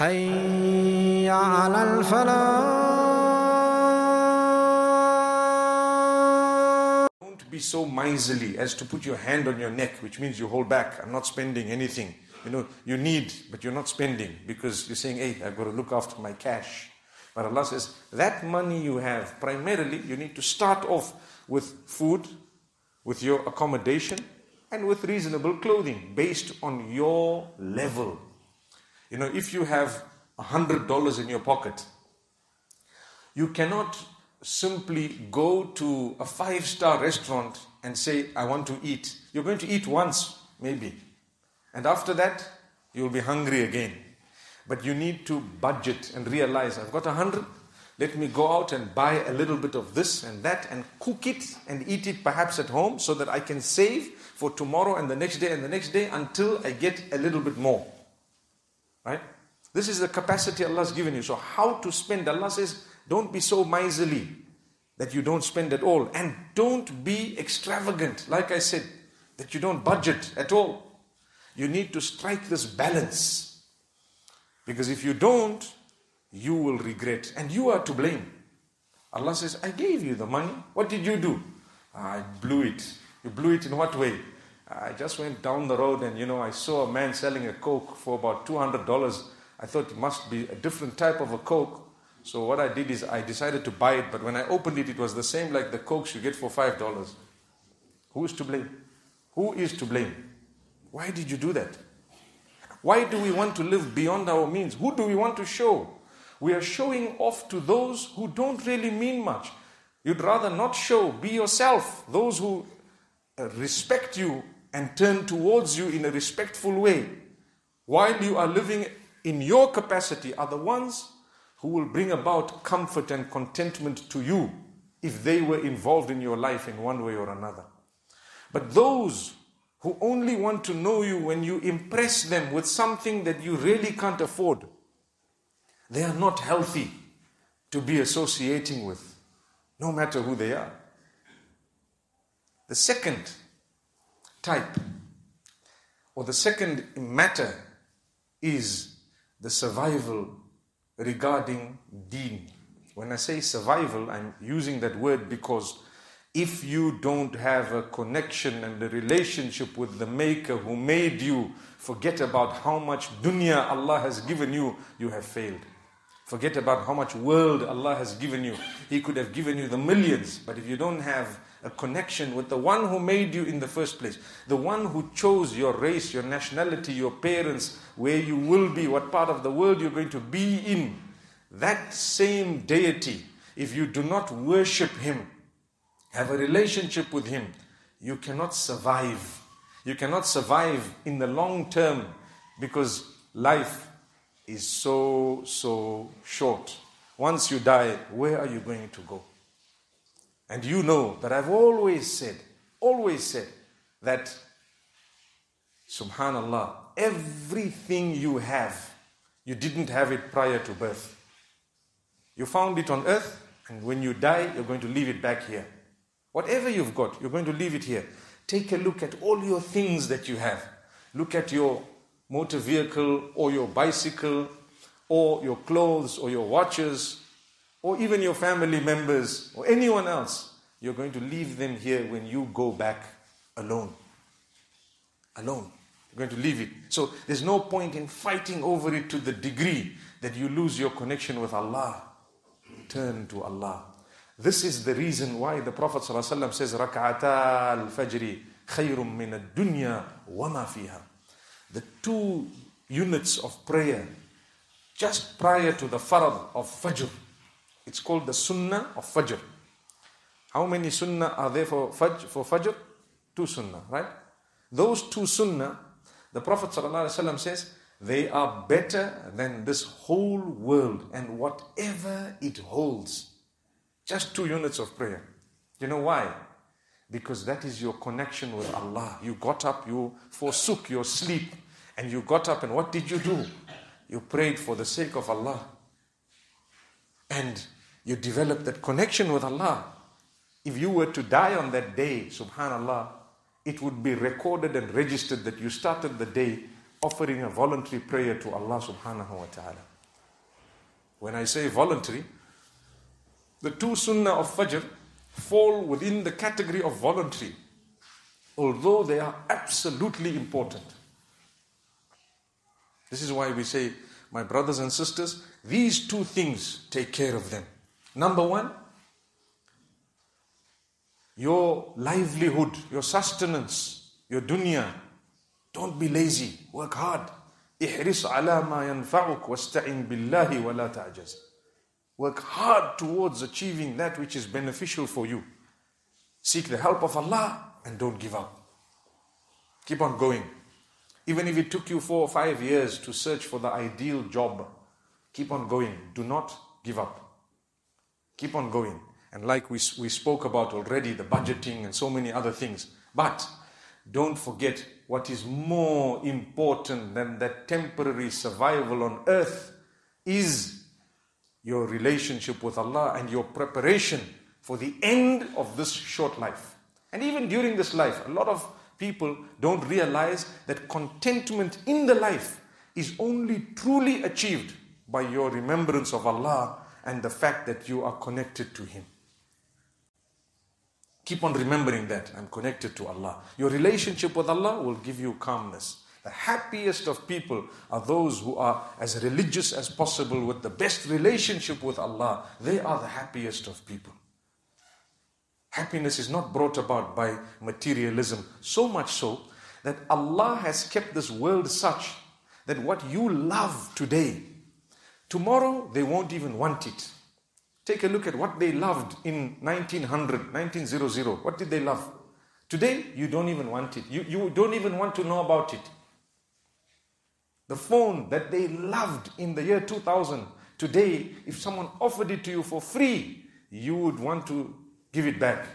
حي على الفلاح. Don't be so miserly as to put your hand on your neck, which means you hold back. I'm not spending anything. You need, but you're not spending because you're saying, hey, I've got to look after my cash. But Allah says, that money you have, primarily, you need to start off with food, with your accommodation, and with reasonable clothing, based on your level. If you have $100 in your pocket, you cannot simply go to a 5-star restaurant and say, I want to eat. You're going to eat once, maybe. And after that, you'll be hungry again. But you need to budget and realize, I've got 100, let me go out and buy a little bit of this and that and cook it and eat it perhaps at home so that I can save for tomorrow and the next day and the next day until I get a little bit more. Right? This is the capacity Allah has given you. So how to spend? Allah says, don't be so miserly that you don't spend at all. And don't be extravagant, like I said, that you don't budget at all. You need to strike this balance. Because if you don't, you will regret. And you are to blame. Allah says, I gave you the money. What did you do? I blew it. You blew it in what way? I just went down the road and I saw a man selling a Coke for about $200. I thought it must be a different type of a Coke. So what I did is I decided to buy it. But when I opened it, it was the same like the Cokes you get for $5. Who is to blame? Who is to blame? Why did you do that? Why do we want to live beyond our means? Who do we want to show? We are showing off to those who don't really mean much. You'd rather not show. Be yourself. Those who respect you and turn towards you in a respectful way while you are living in your capacity are the ones who will bring about comfort and contentment to you if they were involved in your life in one way or another. But those who only want to know you when you impress them with something that you really can't afford, they are not healthy to be associating with, no matter who they are. The second type, or the second matter, is the survival regarding deen. When I say survival, I'm using that word because if you don't have a connection and a relationship with the Maker who made you, forget about how much dunya Allah has given you, you have failed. Forget about how much world Allah has given you. He could have given you the millions, but if you don't have a connection with the one who made you in the first place, the one who chose your race, your nationality, your parents, where you will be, what part of the world you're going to be in, that same deity, if you do not worship Him, have a relationship with Him, you cannot survive. You cannot survive in the long term because life is so short. Once you die, where are you going to go? And you know that I've always said that, subhanallah, everything you have, you didn't have it prior to birth. You found it on earth, and when you die, you're going to leave it back here. Whatever you've got, you're going to leave it here. Take a look at all your things that you have. Look at your motor vehicle or your bicycle or your clothes or your watches or even your family members or anyone else. You're going to leave them here when you go back alone. Alone. You're going to leave it. So there's no point in fighting over it to the degree that you lose your connection with Allah. Turn to Allah. This is the reason why the Prophet ﷺ says, Rak'ata al-fajri khayrun min ad-dunya wa ma fiha. The 2 units of prayer just prior to the farad of Fajr. It's called the Sunnah of Fajr. How many Sunnah are there for Fajr? 2 Sunnah, right? Those 2 Sunnah, the Prophet ﷺ says, they are better than this whole world and whatever it holds. Just 2 units of prayer. You know why? Because that is your connection with Allah. You got up, you forsook your sleep, and you got up, and what did you do? You prayed for the sake of Allah. And you developed that connection with Allah. If you were to die on that day, subhanallah, it would be recorded and registered that you started the day offering a voluntary prayer to Allah subhanahu wa ta'ala. When I say voluntary, the 2 sunnah of Fajr fall within the category of voluntary, although they are absolutely important. This is why we say, my brothers and sisters, these 2 things, take care of them. Number 1, your livelihood, your sustenance, your dunya. Don't be lazy, work hard. احرص على ما ينفعك واستعن بالله ولا تعجز. Work hard towards achieving that which is beneficial for you. Seek the help of Allah and don't give up. Keep on going. Even if it took you 4 or 5 years to search for the ideal job, keep on going. Do not give up. Keep on going. And like we spoke about already, the budgeting and so many other things. But don't forget, what is more important than that temporary survival on earth is your relationship with Allah and your preparation for the end of this short life. And even during this life, a lot of people don't realize that contentment in the life is only truly achieved by your remembrance of Allah and the fact that you are connected to Him. Keep on remembering that I'm connected to Allah. Your relationship with Allah will give you calmness. The happiest of people are those who are as religious as possible with the best relationship with Allah. They are the happiest of people. Happiness is not brought about by materialism, so much so that Allah has kept this world such that what you love today, tomorrow they won't even want it. Take a look at what they loved in 1900. What did they love? Today, you don't even want it. You don't even want to know about it. The phone that they loved in the year 2000, today, if someone offered it to you for free, you would want to give it back.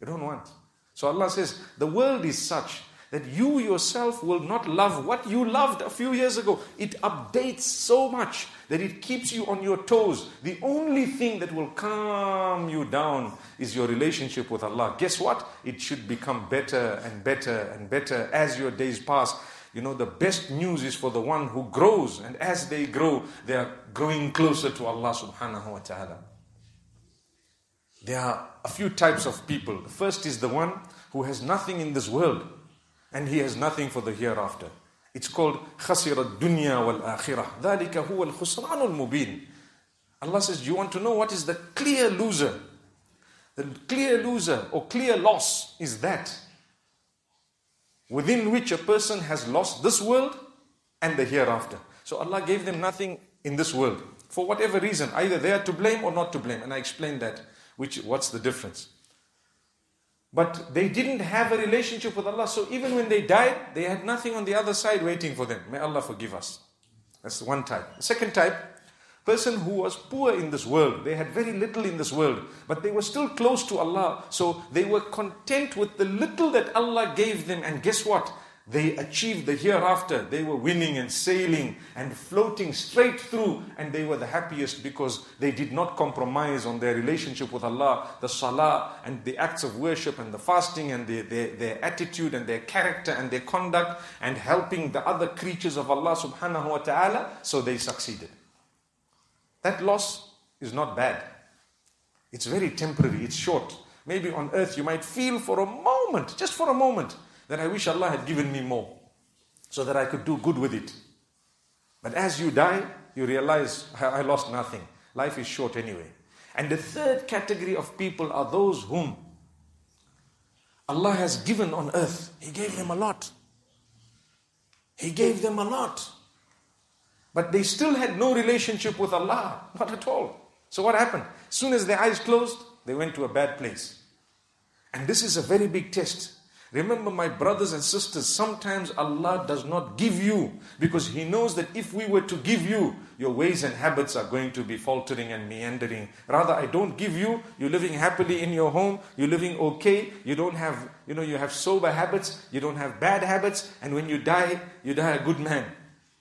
You don't want. So Allah says, the world is such that you yourself will not love what you loved a few years ago. It updates so much that it keeps you on your toes. The only thing that will calm you down is your relationship with Allah. Guess what? It should become better and better and better as your days pass. You know, the best news is for the one who grows, and as they grow, they are growing closer to Allah subhanahu wa ta'ala. There are a few types of people. The first is the one who has nothing in this world, and he has nothing for the hereafter. It's called خَسِرَ الدُّنْيَا وَالْآخِرَةِ ذَلِكَ هُوَ الْخُسْرَانُ الْمُبِينُ. Allah says, do you want to know what is the clear loser? The clear loser or clear loss is that within which a person has lost this world and the hereafter. So Allah gave them nothing in this world. For whatever reason, either they are to blame or not to blame. And I explained that, what's the difference. But they didn't have a relationship with Allah. So even when they died, they had nothing on the other side waiting for them. May Allah forgive us. That's one type. The second type, person who was poor in this world. They had very little in this world, but they were still close to Allah. So they were content with the little that Allah gave them. And guess what? They achieved the hereafter. They were winning and sailing and floating straight through. And they were the happiest because they did not compromise on their relationship with Allah, the salah and the acts of worship and the fasting and their attitude and their character and their conduct and helping the other creatures of Allah subhanahu wa ta'ala. So they succeeded. That loss is not bad. It's very temporary. It's short. Maybe on earth you might feel for a moment, just for a moment, that I wish Allah had given me more so that I could do good with it. But as you die, you realize I lost nothing. Life is short anyway. And the third category of people are those whom Allah has given on earth. He gave them a lot. He gave them a lot. But they still had no relationship with Allah. Not at all. So what happened? As soon as their eyes closed, they went to a bad place. And this is a very big test. Remember, my brothers and sisters, sometimes Allah does not give you because He knows that if we were to give you, your ways and habits are going to be faltering and meandering. Rather, I don't give you, you're living happily in your home, you're living okay, you don't have, you have sober habits, you don't have bad habits, and when you die a good man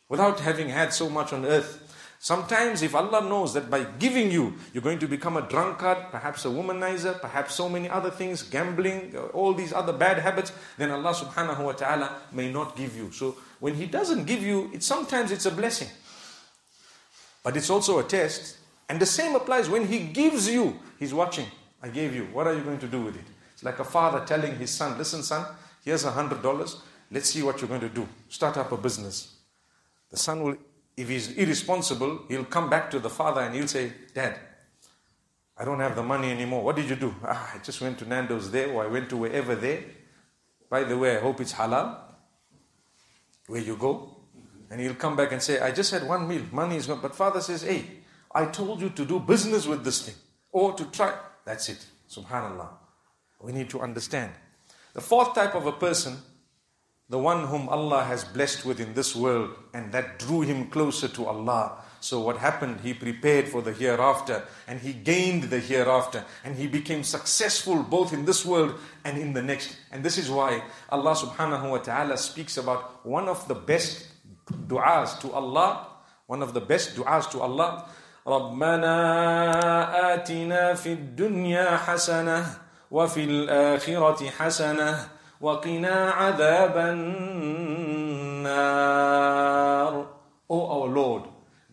without having had so much on earth. Sometimes if Allah knows that by giving you, you're going to become a drunkard, perhaps a womanizer, perhaps so many other things, gambling, all these other bad habits, then Allah subhanahu wa ta'ala may not give you. So when He doesn't give you, sometimes it's a blessing. But it's also a test. And the same applies when He gives you. He's watching. I gave you. What are you going to do with it? It's like a father telling his son, listen son, here's $100. Let's see what you're going to do. Start up a business. The son will, if he's irresponsible, he'll come back to the father and he'll say, Dad, I don't have the money anymore. What did you do? I just went to Nando's there, or I went to wherever there. By the way, I hope it's halal. Where you go. And he'll come back and say, I just had one meal. Money is not. But father says, hey, I told you to do business with this thing. Or to try. That's it. Subhanallah. We need to understand. The fourth type of a person, the one whom Allah has blessed with in this world, and that drew him closer to Allah. So what happened? He prepared for the hereafter, and he gained the hereafter, and he became successful both in this world and in the next. And this is why Allah subhanahu wa ta'ala speaks about one of the best du'as to Allah, رَبَّنَا آتِنَا فِي الدُّنْيَا حَسَنَةً وَفِي الْآخِرَةِ حَسَنَةً وَقِنَا عَذَابَ النَّارِ. O our Lord,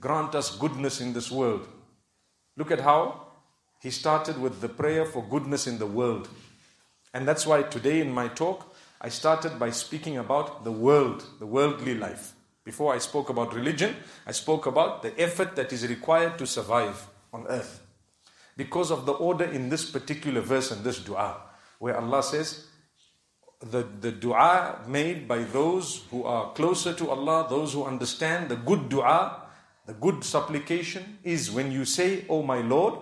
grant us goodness in this world. Look at how he started with the prayer for goodness in the world. And that's why today in my talk, I started by speaking about the world, the worldly life. Before I spoke about religion, I spoke about the effort that is required to survive on earth. Because of the order in this particular verse and this dua, where Allah says, the dua made by those who are closer to Allah, those who understand the good dua, the good supplication is when you say, oh my Lord,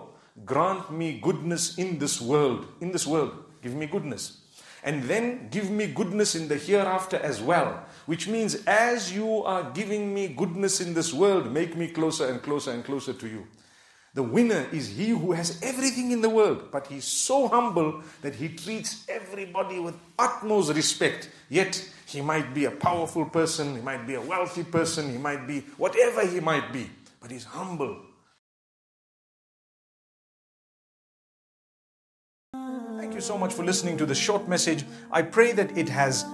grant me goodness in this world. In this world, give me goodness. And then give me goodness in the hereafter as well. Which means as you are giving me goodness in this world, make me closer and closer and closer to you. The winner is he who has everything in the world, but he's so humble that he treats everybody with utmost respect. Yet he might be a powerful person, he might be a wealthy person, he might be whatever he might be, but he's humble. Thank you so much for listening to this short message. I pray that it has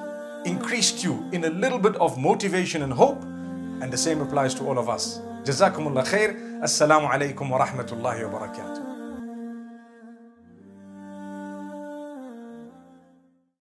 increased you in a little bit of motivation and hope, and the same applies to all of us. Jazakumullah khair. Assalamu alaikum wa rahmatullahi wa barakatuh.